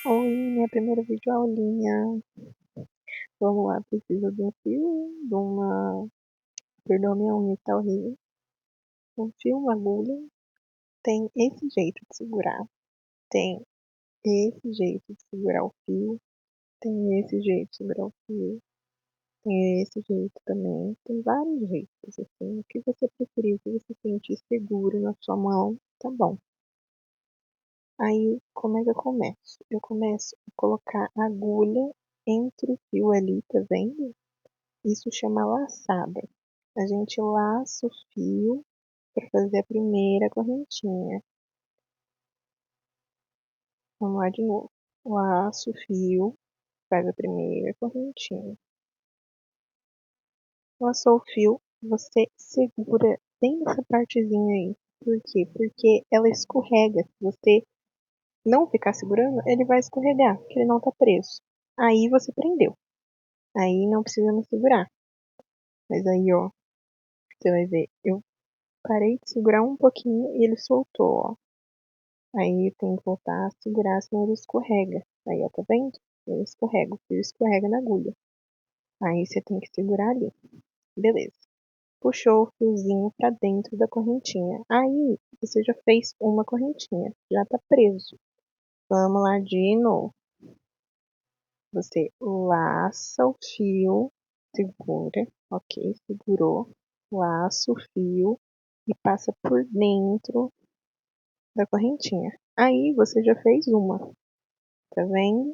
Oi, minha primeira videoaulinha. Vamos lá, preciso de um fio, de uma... Perdão, minha unha tá horrível. Um fio, uma agulha. Tem esse jeito de segurar. Tem esse jeito de segurar o fio. Tem esse jeito de segurar o fio. Tem esse jeito também. Tem vários jeitos, assim. O que você preferir, o que você sentir seguro na sua mão, tá bom. Aí, como é que eu começo? Eu começo a colocar a agulha entre o fio ali, tá vendo? Isso chama laçada. A gente laça o fio para fazer a primeira correntinha. Vamos lá de novo. Laço o fio, faz a primeira correntinha. Laçou o fio, você segura bem nessa partezinha aí. Por quê? Porque ela escorrega. Se você não ficar segurando, ele vai escorregar, porque ele não tá preso. Aí você prendeu. Aí não precisa me segurar. Mas aí, ó, você vai ver, eu parei de segurar um pouquinho e ele soltou, ó. Aí tem que voltar a segurar, senão ele escorrega. Aí, ó, tá vendo? Ele escorrega, o fio escorrega na agulha. Aí você tem que segurar ali. Beleza. Puxou o fiozinho pra dentro da correntinha. Aí você já fez uma correntinha, já tá preso. Vamos lá de novo. Você laça o fio, segura, ok, segurou. Laça o fio e passa por dentro da correntinha. Aí você já fez uma, tá vendo?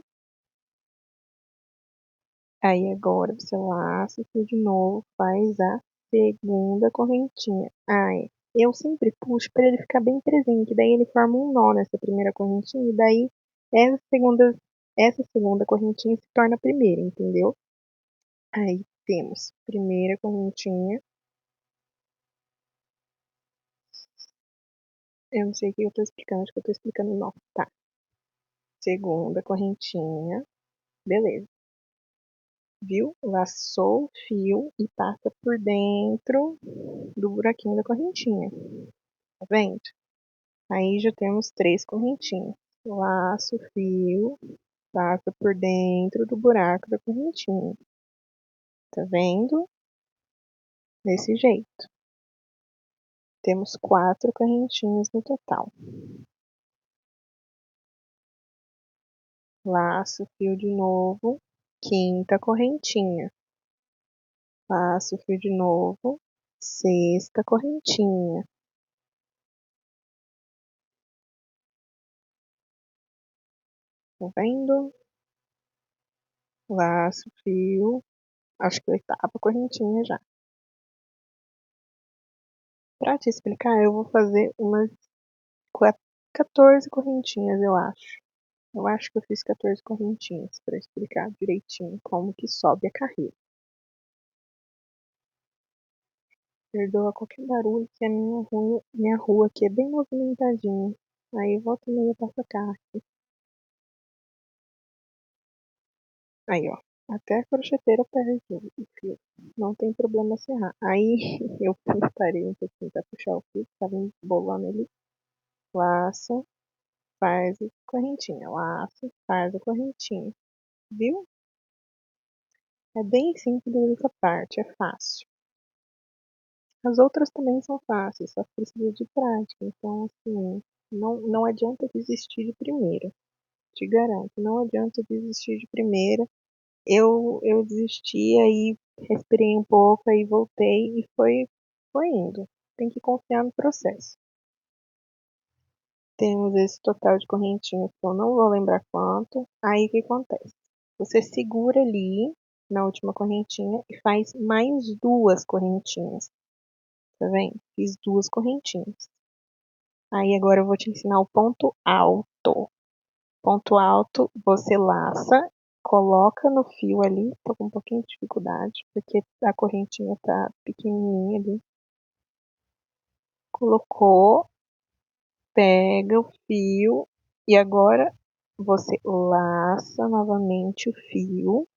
Aí agora você laça o fio de novo, faz a segunda correntinha. Ai, eu sempre puxo para ele ficar bem presente, daí ele forma um nó nessa primeira correntinha e daí essa segunda correntinha se torna a primeira, entendeu? Aí temos primeira correntinha. Eu não sei o que eu tô explicando, acho que eu tô explicando nó. Tá. Segunda correntinha. Beleza. Viu? Laçou o fio e passa por dentro do buraquinho da correntinha. Tá vendo? Aí já temos três correntinhas. Laço o fio, passa por dentro do buraco da correntinha. Tá vendo? Desse jeito. Temos quatro correntinhas no total. Laço o fio de novo, quinta correntinha. Laço o fio de novo, sexta correntinha. Tá vendo? Laço o fio, acho que oitava correntinha já. Pra te explicar, eu vou fazer umas 14 correntinhas, eu acho. Eu acho que eu fiz 14 correntinhas para explicar direitinho como que sobe a carreira. Perdoa qualquer barulho que a minha rua aqui é bem movimentadinha. Aí volta e meia passa carro. Aí, ó. Até a crocheteira perde o fio. Não tem problema se errar. Aí eu parei um pouquinho pra puxar o fio, tava embolando ele. Laça, faz a correntinha. Laça, faz a correntinha. Viu? É bem simples essa parte, é fácil. As outras também são fáceis, só precisa de prática. Então, assim, não adianta desistir de primeira. Te garanto, não adianta desistir de primeira. Eu desisti, aí respirei um pouco, aí voltei e foi indo. Tem que confiar no processo. Temos esse total de correntinhas que eu não vou lembrar quanto. Aí o que acontece? Você segura ali na última correntinha e faz mais duas correntinhas. Tá vendo? Fiz duas correntinhas. Aí agora eu vou te ensinar o ponto alto. Ponto alto, você laça, coloca no fio ali. Tô com um pouquinho de dificuldade, porque a correntinha tá pequenininha ali. Colocou, pega o fio e agora você laça novamente o fio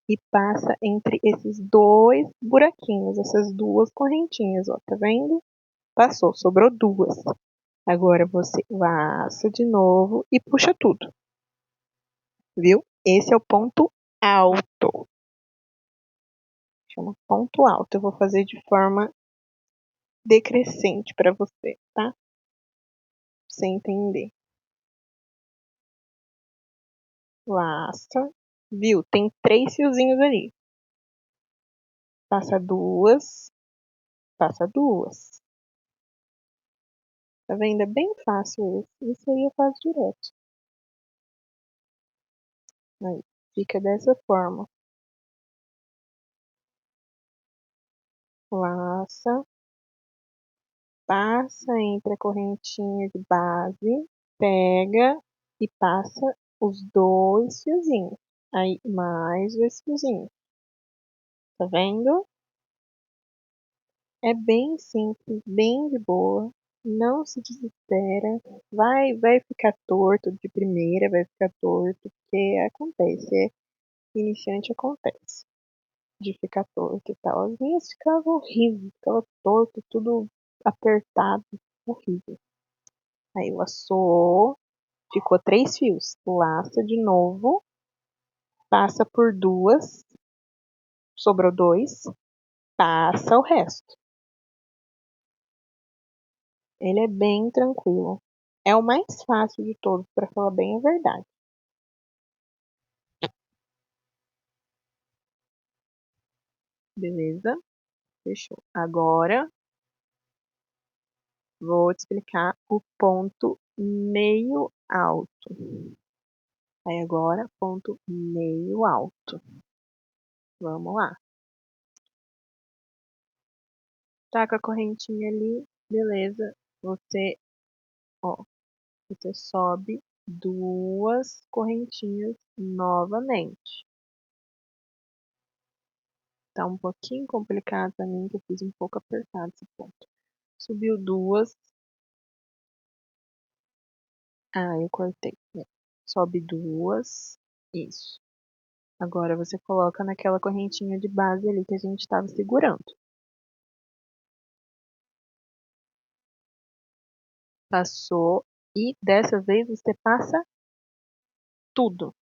e passa entre esses dois buraquinhos, essas duas correntinhas, ó, tá vendo? Passou, sobrou duas. Agora você laça de novo e puxa tudo. Viu? Esse é o ponto alto. Chama ponto alto. Eu vou fazer de forma decrescente para você, tá? Pra você entender. Laça. Viu? Tem 3 fiozinhos ali. Passa 2. Passa 2. Tá vendo? É bem fácil esse. Isso aí eu faço direto. Aí, fica dessa forma. Laça. Passa entre a correntinha de base. Pega e passa os 2 fiozinhos. Aí, mais 2 fiozinhos. Tá vendo? É bem simples, bem de boa. Não se desespera. Vai ficar torto de primeira, vai ficar torto, porque acontece. Iniciante acontece de ficar torto e tal. As minhas ficavam horríveis, ficava torto, tudo apertado, horrível. Aí laçou, ficou 3 fios. Laça de novo, passa por 2, sobrou 2, passa o resto. Ele é bem tranquilo. É o mais fácil de todos, para falar bem a verdade. Beleza? Fechou. Agora vou te explicar o ponto meio alto. Aí agora, ponto meio alto. Vamos lá. Tá com a correntinha ali, beleza. Ó, você sobe 2 correntinhas novamente. Tá um pouquinho complicado pra mim, que eu fiz um pouco apertado esse ponto. Subiu 2. Ah, eu cortei. Sobe 2. Isso. Agora você coloca naquela correntinha de base ali que a gente estava segurando. Passou. E dessa vez você passa tudo.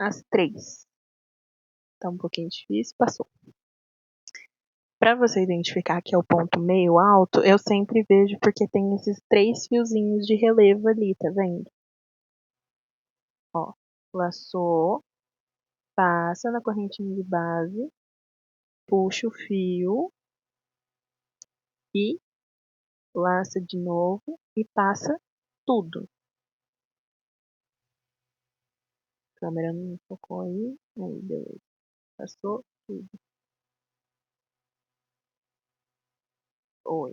As 3. Tá um pouquinho difícil, passou. Para você identificar que é o ponto meio alto, eu sempre vejo porque tem esses 3 fiozinhos de relevo ali, tá vendo? Ó, laçou, passa na correntinha de base, puxa o fio e laça de novo e passa tudo. A câmera não focou aí. Aí, beleza. Passou tudo. Oi.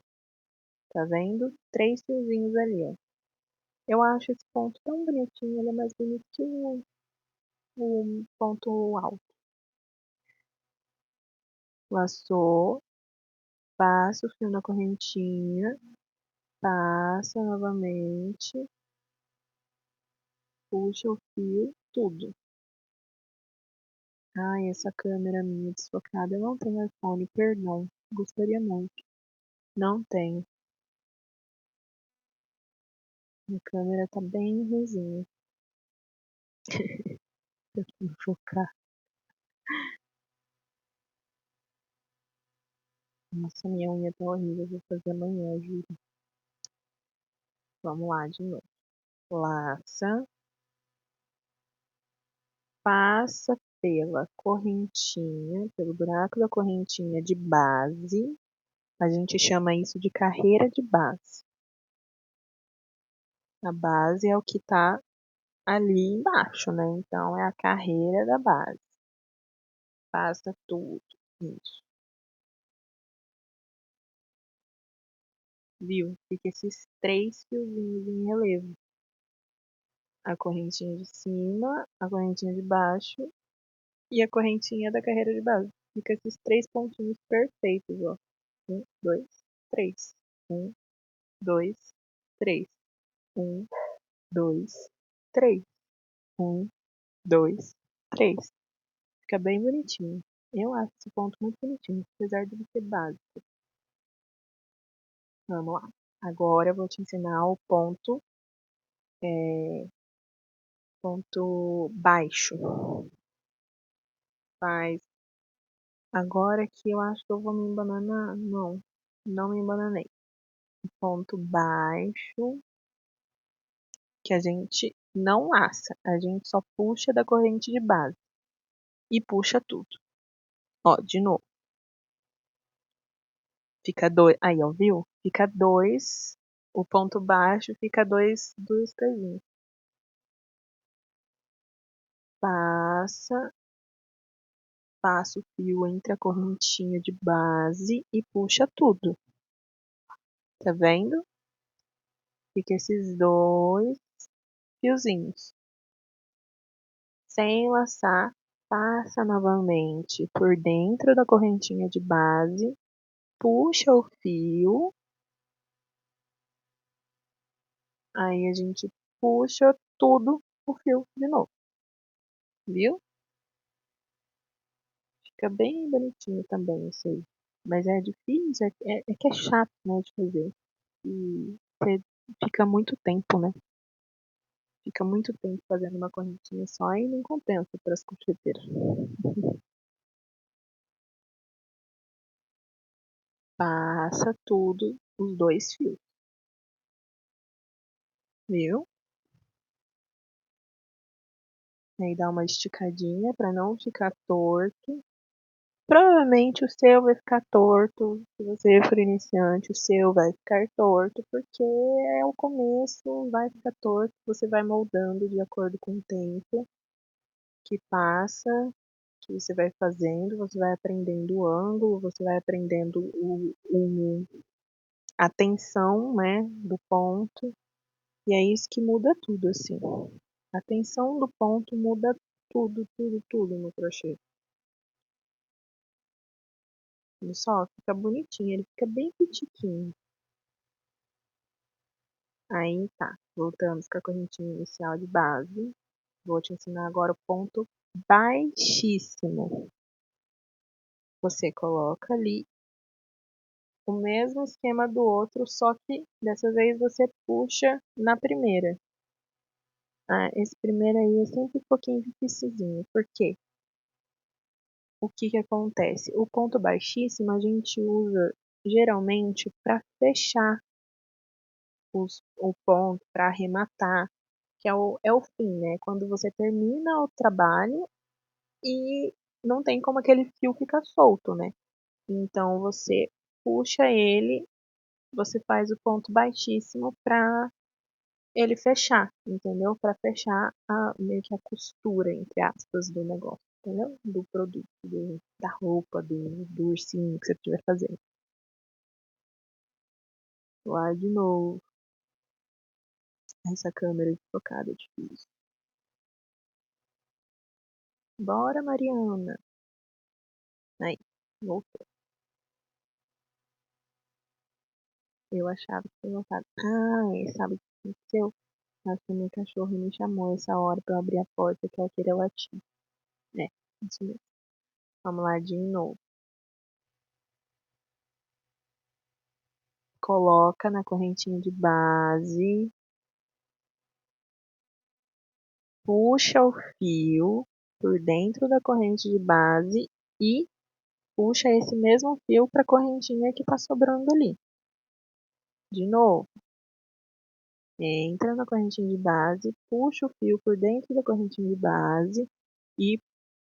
Tá vendo? 3 fiozinhos ali, ó. Eu acho esse ponto tão bonitinho. Ele é mais bonito que o ponto alto. Laçou. Passa o fio na correntinha. Passa novamente. Puxa o fio. Tudo. Ai, essa câmera minha desfocada. Eu não tenho iPhone, perdão. Gostaria muito. Não tenho. Minha câmera tá bem ruimzinha. Tentando focar. Nossa, minha unha tá horrível. Vou fazer amanhã, juro. Vamos lá de novo. Laça. Passa pela correntinha, pelo buraco da correntinha de base. A gente chama isso de carreira de base. A base é o que tá ali embaixo, né? Então é a carreira da base. Passa tudo. Isso. Viu? Fica esses 3 fiozinhos em relevo. A correntinha de cima, a correntinha de baixo e a correntinha da carreira de base. Fica esses 3 pontinhos perfeitos, ó. 1, 2, 3. 1, 2, 3. 1, 2, 3. 1, 2, 3. Fica bem bonitinho. Eu acho esse ponto muito bonitinho, apesar de ele ser básico. Vamos lá. Agora eu vou te ensinar o ponto ponto baixo. Faz. Agora que eu acho que eu vou me embananar. Não, não me embananei. Ponto baixo, que a gente não laça, a gente só puxa da corrente de base e puxa tudo. Ó, de novo. Fica dois. Aí, ó, viu? Fica dois. O ponto baixo fica duas coisinhas. Passa o fio entre a correntinha de base e puxa tudo. Tá vendo? Fica esses dois fiozinhos. Sem laçar, passa novamente por dentro da correntinha de base, puxa o fio. Aí a gente puxa tudo o fio de novo. Viu? Fica bem bonitinho também isso aí. Mas é difícil, é que é chato, né, de fazer. E você fica muito tempo, né? Fica muito tempo fazendo uma correntinha só e não compensa para as crocheteiras. Passa tudo, os dois fios, viu? Aí dá uma esticadinha para não ficar torto. Provavelmente o seu vai ficar torto. Se você for iniciante, o seu vai ficar torto, porque é o começo, vai ficar torto. Você vai moldando de acordo com o tempo que passa, que você vai fazendo, você vai aprendendo o ângulo, você vai aprendendo a tensão, né, do ponto. E é isso que muda tudo, assim. A tensão do ponto muda tudo, tudo, tudo no crochê. Olha só, fica bonitinho, ele fica bem pitiquinho. Aí tá, voltamos com a correntinha inicial de base. Vou te ensinar agora o ponto baixíssimo. Você coloca ali o mesmo esquema do outro, só que dessa vez você puxa na primeira. Ah, esse primeiro aí é sempre um pouquinho dificilzinho. Por quê? O que que acontece? O ponto baixíssimo a gente usa geralmente para fechar o ponto, para arrematar, que é o fim, né? Quando você termina o trabalho e não tem como aquele fio ficar solto, né? Então você puxa ele, você faz o ponto baixíssimo para ele fechar, entendeu? Para fechar meio que a costura, entre aspas, do negócio, entendeu? Do produto, da roupa, do ursinho que você estiver fazendo. Lá de novo, essa câmera desfocada é difícil. Bora, Mariana. Aí, voltou. Eu achava que tinha voltado. Ah, sabe o que aconteceu? Acho que a minha cachorra me chamou essa hora pra eu abrir a porta que ela queria latir. É, isso mesmo. Vamos lá de novo. Coloca na correntinha de base, puxa o fio por dentro da corrente de base e puxa esse mesmo fio para a correntinha que está sobrando ali. De novo, entra na correntinha de base, puxa o fio por dentro da correntinha de base e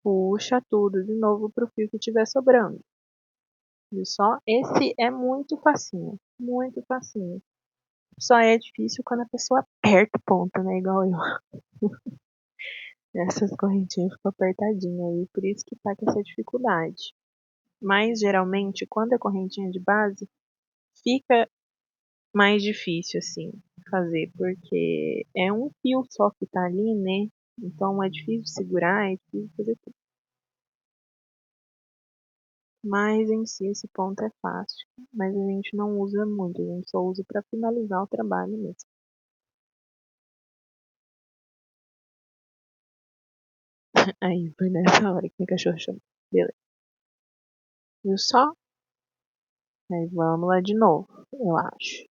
puxa tudo de novo para o fio que estiver sobrando. Viu só? Esse é muito facinho, muito facinho. Só é difícil quando a pessoa aperta o ponto, né? Igual eu. Essas correntinhas ficam apertadinhas aí, por isso que tá com essa dificuldade. Mas geralmente, quando é correntinha de base, fica mais difícil assim fazer, porque é um fio só que tá ali, né? Então é difícil de segurar, é difícil de fazer tudo. Mas em si esse ponto é fácil, mas a gente não usa muito, a gente só usa para finalizar o trabalho mesmo. Aí foi nessa hora que minha cachorra chamou. Beleza. Viu só? Aí vamos lá de novo, eu acho.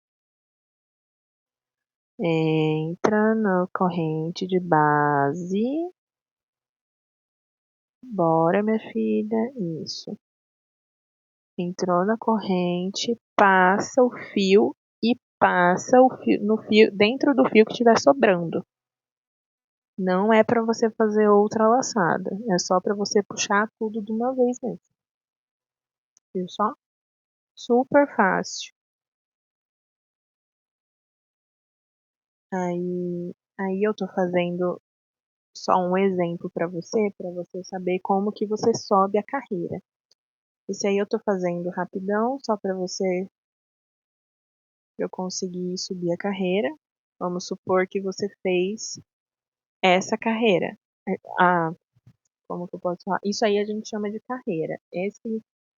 Entra na corrente de base. Bora, minha filha. Isso. Entrou na corrente, passa o fio e passa o fio no fio, dentro do fio que estiver sobrando. Não é para você fazer outra laçada, é só para você puxar tudo de uma vez mesmo. Viu só? Super fácil. Aí eu tô fazendo só um exemplo para você saber como que você sobe a carreira. Esse aí eu tô fazendo rapidão, só para eu conseguir subir a carreira. Vamos supor que você fez essa carreira. Ah, como que eu posso falar? Isso aí a gente chama de carreira.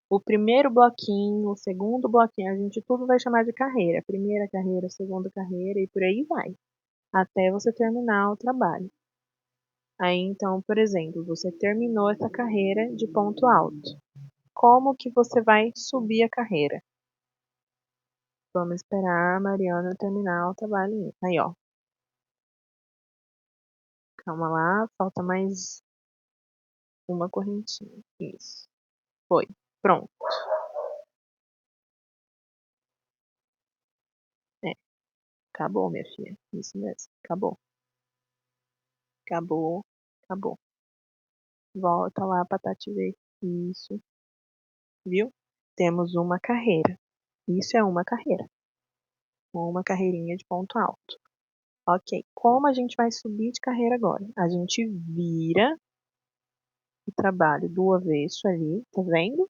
O primeiro bloquinho, o segundo bloquinho, a gente tudo vai chamar de carreira. Primeira carreira, segunda carreira e por aí vai. Até você terminar o trabalho. Aí então, por exemplo, você terminou essa carreira de ponto alto. Como que você vai subir a carreira? Vamos esperar a Mariana terminar o trabalho. Aí, ó. Calma lá, falta mais uma correntinha. Isso. Foi. Pronto. É, acabou, minha filha. Isso mesmo. Acabou. Acabou. Acabou. Volta lá pra Tati ver. Isso. Viu? Temos uma carreira. Isso é uma carreira. Uma carreirinha de ponto alto. Ok. Como a gente vai subir de carreira agora? A gente vira o trabalho do avesso ali, tá vendo?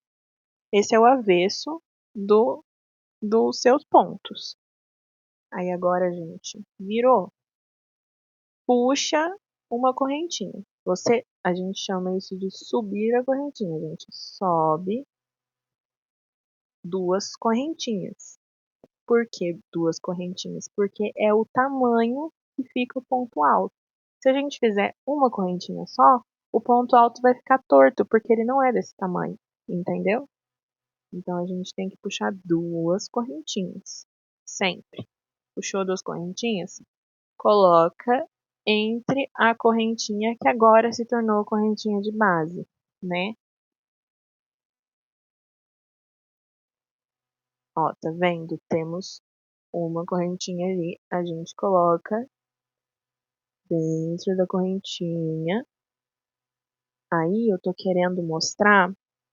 Esse é o avesso dos seus pontos. Aí agora a gente virou, puxa uma correntinha. A gente chama isso de subir a correntinha. A gente sobe duas correntinhas. Por que duas correntinhas? Porque é o tamanho que fica o ponto alto. Se a gente fizer uma correntinha só, o ponto alto vai ficar torto, porque ele não é desse tamanho, entendeu? Então a gente tem que puxar duas correntinhas, sempre. Puxou duas correntinhas? Coloca entre a correntinha que agora se tornou correntinha de base, né? Ó, tá vendo? Temos uma correntinha ali, a gente coloca dentro da correntinha. Aí eu tô querendo mostrar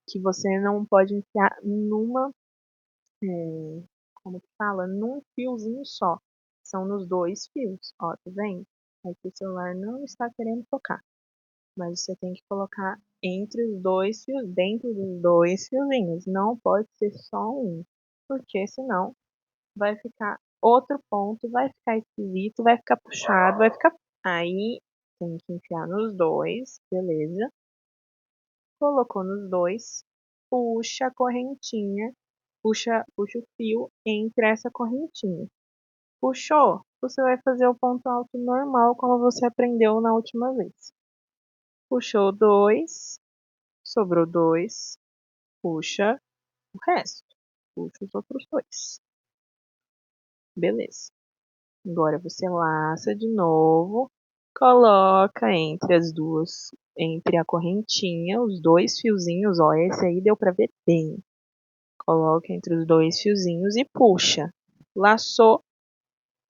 que você não pode enfiar como que fala? Num fiozinho só. São nos dois fios, ó, tá vendo? Aqui o celular não está querendo tocar. Mas você tem que colocar entre os dois fios, dentro dos dois fiozinhos. Não pode ser só um, porque senão vai ficar outro ponto, vai ficar esquisito, vai ficar puxado, vai ficar. Aí tem que enfiar nos dois, beleza? Colocou nos dois, puxa a correntinha, puxa o fio entre essa correntinha. Puxou, você vai fazer o ponto alto normal, como você aprendeu na última vez. Puxou dois, sobrou dois, puxa o resto. Puxa os outros dois. Beleza. Agora você laça de novo, coloca entre a correntinha, os dois fiozinhos, ó, esse aí deu pra ver bem. Coloca entre os dois fiozinhos e puxa. Laçou,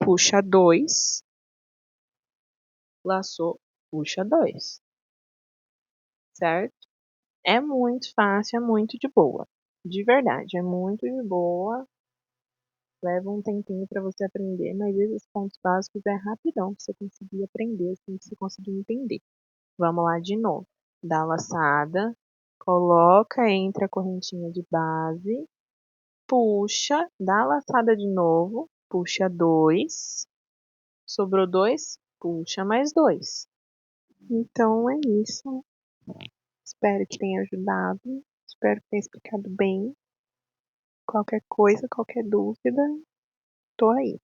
puxa dois, laçou, puxa dois. Certo? É muito fácil, é muito de boa. De verdade, é muito de boa. Leva um tempinho para você aprender, mas esses pontos básicos é rapidão pra você conseguir aprender, assim, pra você conseguir entender. Vamos lá de novo. Dá a laçada, coloca entre a correntinha de base, puxa, dá a laçada de novo, puxa dois, sobrou dois, puxa mais dois. Então é isso. Espero que tenha ajudado. Espero que tenha explicado bem. Qualquer coisa, qualquer dúvida, tô aí.